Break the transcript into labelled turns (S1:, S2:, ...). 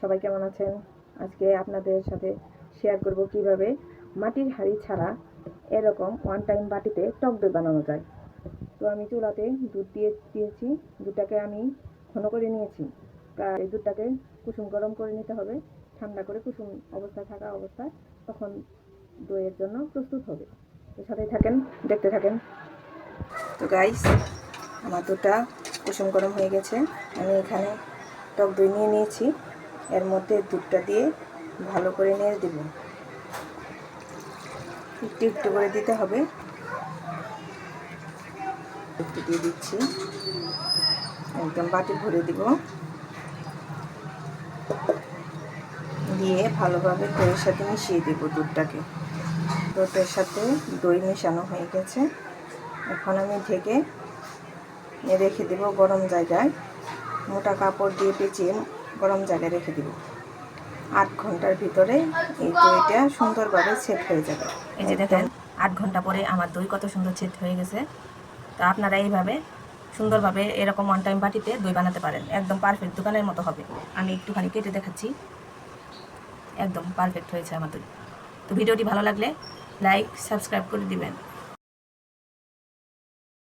S1: সবাই কেমন আছেন? আজকে আপনাদের সাথে শেয়ার করব কিভাবে মাটির হাঁড়ি ছাড়া এরকম ওয়ান টাইম বাটিতে টক দই বানানো যায়। তো আমি চুলাতে দুধ দিয়েছি। দুধটাকে আমি ঘন করে নিয়েছি। এই দুধটাকে কুসুম গরম করে নিতে হবে। ঠান্ডা করে কুসুম অবস্থায় থাকা অবস্থায় তখন দইয়ের জন্য প্রস্তুত হবে। তো সাথেই থাকেন, দেখতে থাকেন। তো গাইস, আমার দুধটা কুসুম গরম হয়ে গেছে। আমি এখানে টক দই নিয়ে নিয়েছি। এর মধ্যে দুধটা দিয়ে ভালো করে নেড়ে দেব। একটু একটু করে দিতে হবে। একটু দিয়ে দিচ্ছি, একদম বাটি ভরে দিব। দিয়ে ভালোভাবে দইয়ের সাথে মিশিয়ে দেব দুধটাকে। দুধের সাথে দই মেশানো হয়ে গেছে। এখন আমি ঢেকে রেখে দেব গরম জায়গায়। মোটা কাপড় দিয়ে পেঁচিয়ে গরম জায়গায় রেখে দেব। 8 ঘন্টার ভিতরে এই দইটা সুন্দরভাবে সেট হয়ে যাবে। এই যে দেখেন, 8 ঘন্টা পরে আমার দই কত সুন্দর সেট হয়ে গেছে। তো আপনারা এইভাবে সুন্দরভাবে এরকম ওয়ান টাইম বাটিতে দই বানাতে পারেন। একদম পারফেক্ট দোকানের মতো হবে। আমি একটুখানি কেটে দেখাচ্ছি। একদম পারফেক্ট হয়েছে আমার দই। তো ভিডিওটি ভালো লাগলে লাইক সাবস্ক্রাইব করে দিবেন।